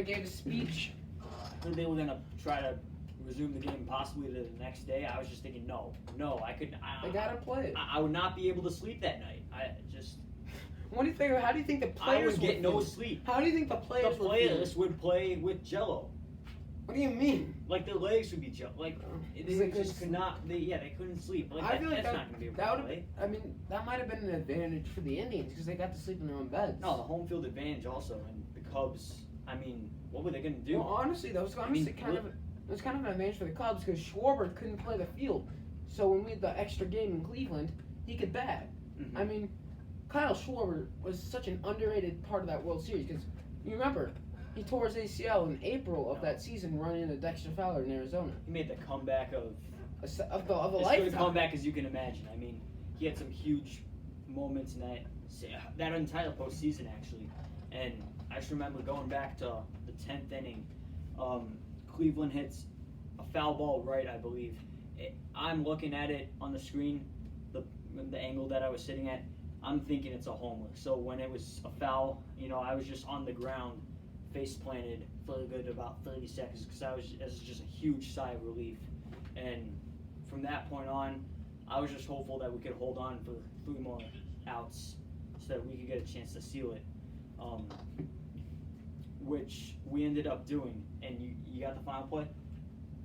Speaker 6: gave a speech.
Speaker 7: They were going to try to resume the game possibly the next day. I was just thinking, no, I couldn't.
Speaker 6: They got to play it.
Speaker 7: I would not be able to sleep that night.
Speaker 6: What do you think? How do you think the players
Speaker 7: would get no sleep?
Speaker 6: How do you think the players
Speaker 7: would play with Jello?
Speaker 6: What do you mean?
Speaker 7: Like their legs would be Jello. Like they just could not. They couldn't sleep. Like
Speaker 6: I feel like
Speaker 7: that's not going to be able to play.
Speaker 6: I mean, that might have been an advantage for the Indians because they got to sleep in their own beds.
Speaker 7: No, the home field advantage also, and the Cubs. I mean, what were they going to do?
Speaker 6: Well, honestly, that was kind of an advantage for the Cubs because Schwarber couldn't play the field. So when we had the extra game in Cleveland, he could bat.
Speaker 7: Mm-hmm.
Speaker 6: I mean, Kyle Schwarber was such an underrated part of that World Series because you remember he tore his ACL in April of that season running into Dexter Fowler in Arizona.
Speaker 7: He made the comeback of
Speaker 6: a
Speaker 7: as
Speaker 6: lifetime.
Speaker 7: good a comeback as you can imagine. I mean, he had some huge moments in that entire postseason actually, and I just remember going back to the 10th inning. Cleveland hits a foul ball right, I believe. I'm looking at it on the screen, the angle that I was sitting at. I'm thinking it's a homer. So when it was a foul, I was just on the ground, face planted for a good about 30 seconds because it was just a huge sigh of relief. And from that point on, I was just hopeful that we could hold on for 3 more outs so that we could get a chance to seal it, which we ended up doing. And you got the final play?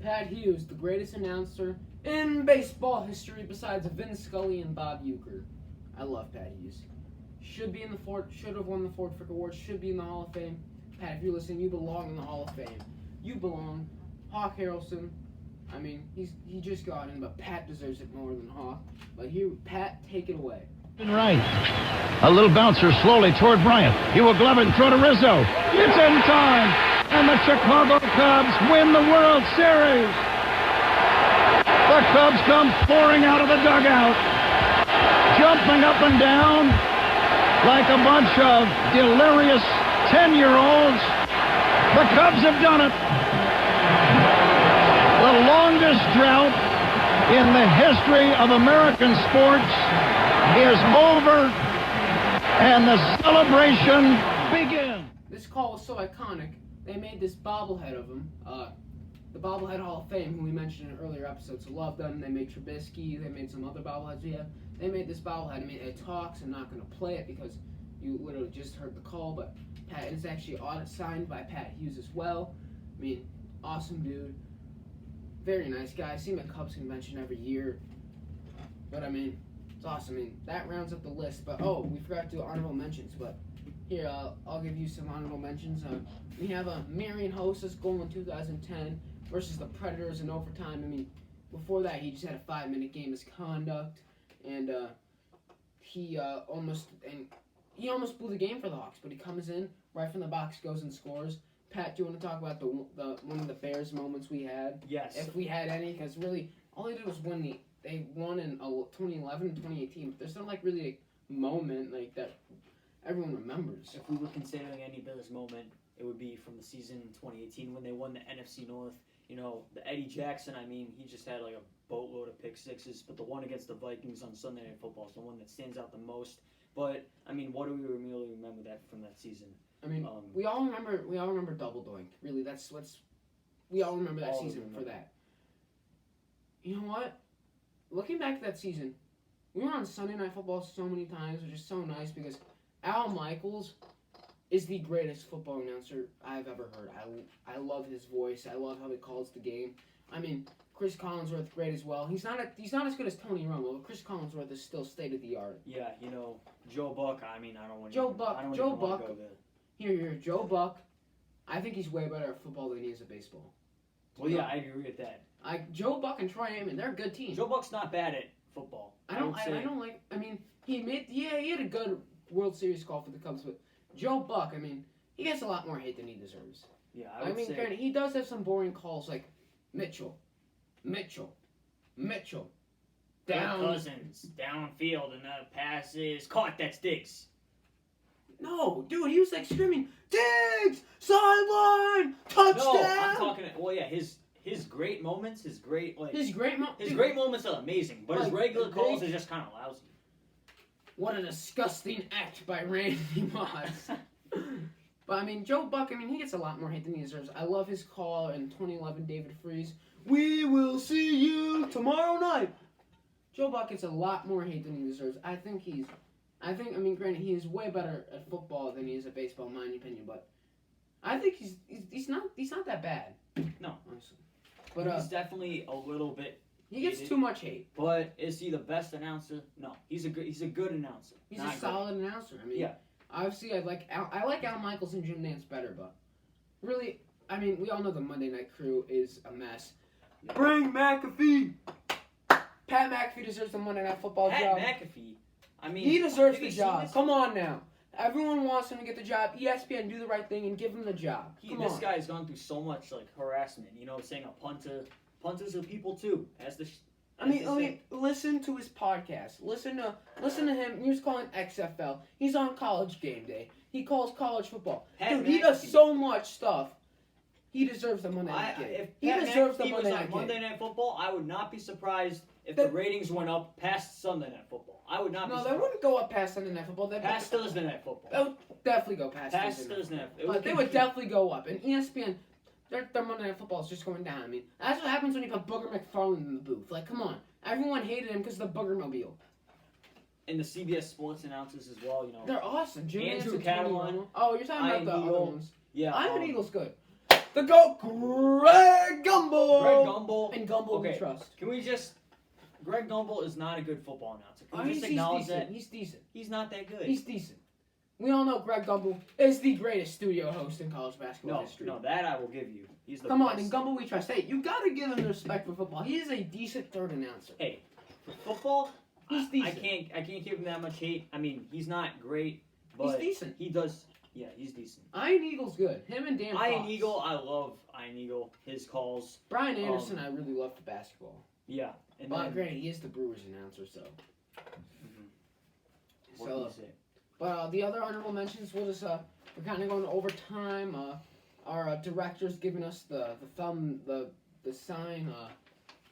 Speaker 6: Pat Hughes, the greatest announcer in baseball history besides Vin Scully and Bob Uecker. I love Pat Hughes. Should have won the Ford Frick Award, should be in the Hall of Fame. Pat, if you're listening, you belong in the Hall of Fame. You belong. Hawk Harrelson, I mean, he just got in, but Pat deserves it more than Hawk. But here, Pat, take it away.
Speaker 5: Right. A little bouncer slowly toward Bryant. He will glove it and throw to Rizzo. It's in time. And the Chicago Cubs win the World Series. The Cubs come pouring out of the dugout, jumping up and down like a bunch of delirious 10-year-olds. The Cubs have done it. The longest drought in the history of American sports is over, and the celebration begins.
Speaker 6: this call was so iconic, they made this bobblehead of him. The Bobblehead Hall of Fame, who we mentioned in earlier episodes, love them. They made Trubisky. They made some other bobbleheads we have. They made this bobblehead. I mean, it talks. I'm not going to play it because you literally just heard the call, but Pat is actually signed by Pat Hughes as well. I mean, awesome dude. Very nice guy. I see him at Cubs convention every year. But, I mean, it's awesome. I mean, that rounds up the list. But, we forgot to do honorable mentions. But here, I'll give you some honorable mentions. We have Marion Hossa's goal in 2010 versus the Predators in overtime. I mean, before that, he just had a 5-minute game misconduct. And he almost blew the game for the Hawks. But he comes in, right from the box, goes and scores. Pat, do you want to talk about the one of the Bears moments we had?
Speaker 7: Yes.
Speaker 6: If we had any, because really, all they did was win they won in 2011 and 2018. But there's not like really a moment like that everyone remembers.
Speaker 7: If we were considering any Bears moment, it would be from the season 2018 when they won the NFC North. You know, the Eddie Jackson, I mean, he just had like a boatload of pick sixes, but the one against the Vikings on Sunday Night Football is the one that stands out the most. But I mean, what do we really remember that from that season?
Speaker 6: I mean, we all remember Double Doink. Really, we all remember that season for that. You know what? Looking back at that season, we were on Sunday Night Football so many times, which is so nice because Al Michaels is the greatest football announcer I've ever heard. I love his voice. I love how he calls the game. I mean, Chris Collinsworth, great as well. He's not as good as Tony Romo, but Chris Collinsworth is still state of the art.
Speaker 7: Yeah, you know, Joe Buck. I mean, I don't want
Speaker 6: Joe Buck.
Speaker 7: I don't even want to go there.
Speaker 6: Here, Joe Buck. I think he's way better at football than he is at baseball.
Speaker 7: Well, yeah, I agree with that.
Speaker 6: Joe Buck and Troy Aikman, they're a good team.
Speaker 7: Joe Buck's not bad at football.
Speaker 6: I mean, he had a good World Series call for the Cubs, but Joe Buck, I mean, he gets a lot more hate than he deserves.
Speaker 7: Yeah,
Speaker 6: I mean, granted, he does have some boring calls like Mitchell, down.
Speaker 7: Cousins, downfield, and the pass is caught. That's Diggs.
Speaker 6: No, dude, he was like screaming, Diggs, sideline, touchdown.
Speaker 7: No, I'm talking. Well, yeah, his great moments, his great moments are amazing, but his regular calls are just kind of lousy.
Speaker 6: What a disgusting act by Randy Moss. But I mean, Joe Buck, I mean, he gets a lot more hate than he deserves. I love his call in 2011, David Freese. We will see you tomorrow night. Joe Buck gets a lot more hate than he deserves. I mean, granted, he is way better at football than he is at baseball, in my opinion, but I think he's not that bad.
Speaker 7: No.
Speaker 6: Honestly. But
Speaker 7: he's definitely a little bit.
Speaker 6: He gets too much hate.
Speaker 7: But is he the best announcer? No. He's a good announcer.
Speaker 6: He's a solid announcer. I mean,
Speaker 7: yeah.
Speaker 6: Obviously, I like Al Michaels and Jim Nantz better, but really, I mean, we all know the Monday Night Crew is a mess. Bring McAfee. Pat McAfee deserves the Monday Night Football job.
Speaker 7: Pat McAfee. I mean,
Speaker 6: he deserves the job. Come on now. Everyone wants him to get the job. ESPN, do the right thing and give him the job.
Speaker 7: This guy's gone through so much like harassment. You know, saying a punter. Punters are people too.
Speaker 6: I mean, listen to his podcast. Listen to him. He was calling XFL. He's on College Game Day. He calls college football. Dude, he does so much stuff. He deserves the Monday Night game.
Speaker 7: If Monday Night Football, I would not be surprised if the ratings went up past Sunday Night Football. I would not be surprised.
Speaker 6: No, they wouldn't go up past Sunday Night Football.
Speaker 7: Past Thursday Night Football.
Speaker 6: They would definitely go past Thursday Night. But they would definitely go up. And ESPN, their Monday Night Football is just going down. I mean, that's what happens when you put Booger McFarland in the booth. Like, come on. Everyone hated him because of the Boogermobile.
Speaker 7: And the CBS Sports announcers as well, you know.
Speaker 6: They're awesome.
Speaker 7: Andrew Catalan.
Speaker 6: Oh, you're talking about the other ones.
Speaker 7: Yeah.
Speaker 6: Iron Eagle's good. The GOAT, Greg Gumbel. And Gumbel we trust.
Speaker 7: Can we just... Greg Gumbel is not a good football announcer. Can we just acknowledge that?
Speaker 6: He's decent.
Speaker 7: He's not that good.
Speaker 6: He's decent. We all know Greg Gumbel is the greatest studio host in college basketball history.
Speaker 7: No, that I will give you. He's the
Speaker 6: Come
Speaker 7: best.
Speaker 6: on, and Gumbel we trust. Hey, you gotta give him respect for football. He is a decent third announcer.
Speaker 7: Hey, for football,
Speaker 6: he's decent.
Speaker 7: I can't give him that much hate. I mean, he's not great, but
Speaker 6: he's decent.
Speaker 7: He does. Yeah, he's decent.
Speaker 6: Iron Eagle's good. Him and Dan
Speaker 7: Iron
Speaker 6: Fox.
Speaker 7: Eagle, I love Iron Eagle. His calls.
Speaker 6: Brian Anderson, I really love for basketball.
Speaker 7: Yeah.
Speaker 6: But granted, he is the Brewers announcer, so.
Speaker 7: What do you say?
Speaker 6: But the other honorable mentions, we're kind of going over time. Our director's giving us the thumb, the sign.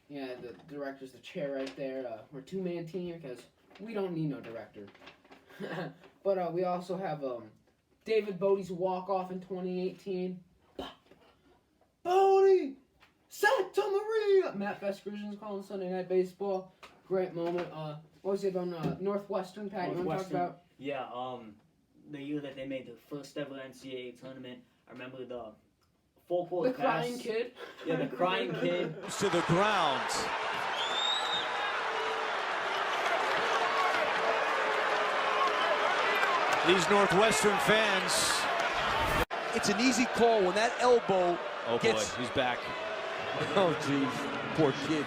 Speaker 6: The director's the chair right there. We're a two-man team because we don't need no director. But we also have David Bodie's walk-off in 2018. Bodie! Santa Maria! Matt Vasgersian's calling Sunday Night Baseball. Great moment. What was it on Northwestern, Pat? You want to talk about?
Speaker 7: Yeah, the year that they made the first ever NCAA tournament. I remember the full court
Speaker 6: The
Speaker 7: pass.
Speaker 6: crying kid.
Speaker 7: Yeah, the crying kid.
Speaker 1: To the ground. These Northwestern fans.
Speaker 11: It's an easy call when that elbow gets...
Speaker 1: Boy, he's back.
Speaker 11: Oh, jeez. Poor kid.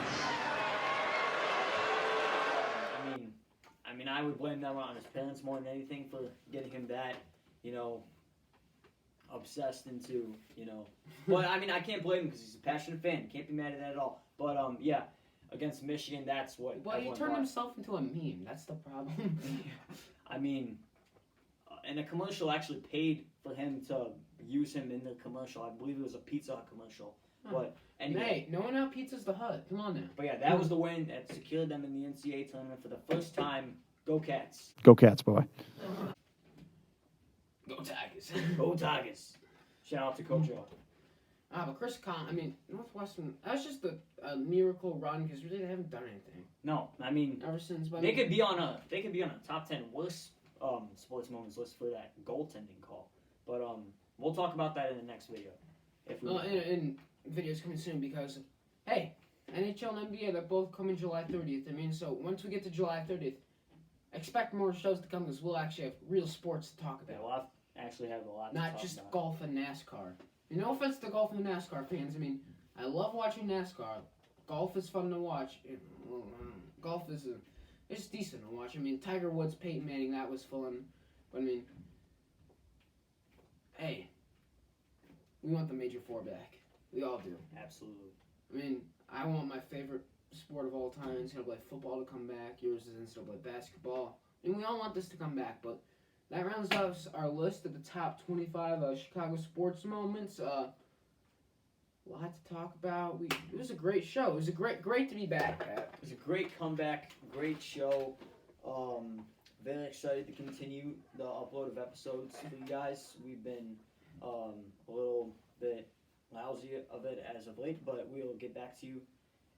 Speaker 7: I mean, I would blame them on his parents more than anything for getting him that, obsessed into, But, I mean, I can't blame him because he's a passionate fan. Can't be mad at that at all. But, yeah, against Michigan, that's what...
Speaker 6: Well, he turned himself into a meme. That's the problem.
Speaker 7: I mean, and the commercial actually paid for him to use him in the commercial. I believe it was a Pizza Hut commercial. But anyway,
Speaker 6: hey, no one out Pizza's the Hut. Come on now.
Speaker 7: But yeah, that was the win that secured them in the NCAA tournament for the first time. Go Cats.
Speaker 12: Go Cats, boy.
Speaker 6: Go Tigers.
Speaker 7: Go Tigers. Shout out to Coach O.
Speaker 6: But Chris Conn, Northwestern, that's just a miracle run because really they haven't done anything.
Speaker 7: No, I mean,
Speaker 6: ever since.
Speaker 7: They could be on a top 10 worst sports moments list for that goaltending call. But we'll talk about that in the next video. If we
Speaker 6: in videos coming soon because, hey, NHL and NBA, they're both coming July 30th. So once we get to July 30th, expect more shows to come because we'll actually have real sports to talk about.
Speaker 7: Yeah, we'll actually have a lot to
Speaker 6: Not
Speaker 7: talk
Speaker 6: just
Speaker 7: about.
Speaker 6: golf and NASCAR. No offense to golf and NASCAR fans. I love watching NASCAR. Golf is fun to watch. Golf is it's decent to watch. Tiger Woods, Peyton Manning, that was fun. But hey, we want the Major Four back. We all do.
Speaker 7: Absolutely.
Speaker 6: I want my favorite sport of all time, NCAA football, to come back. Yours is NCAA basketball. We all want this to come back, but that rounds out our list of the top 25 Chicago sports moments. A lot to talk about. It was a great show. It was great to be back, Pat.
Speaker 7: It was a great comeback, great show. Very excited to continue the upload of episodes for you guys. We've been a little bit lousy of it as of late, but we'll get back to you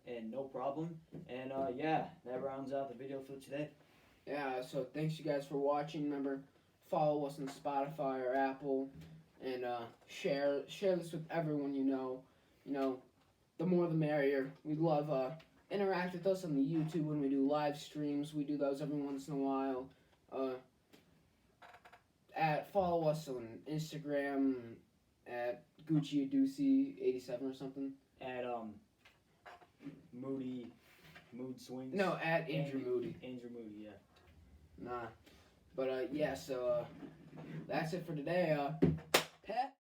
Speaker 7: and no problem. And yeah, that rounds out the video for today.
Speaker 6: Yeah, so thanks you guys for watching. Remember, follow us on Spotify or Apple, and share this with everyone you know. The more the merrier. We'd love interact with us on the YouTube when we do live streams. We do those every once in a while. Follow us on Instagram at Gucci Adusi 87 or something.
Speaker 7: At Mood Swings.
Speaker 6: No, at Andrew Moody.
Speaker 7: Andrew Moody, yeah.
Speaker 6: Nah. But yeah, so that's it for today. Pat?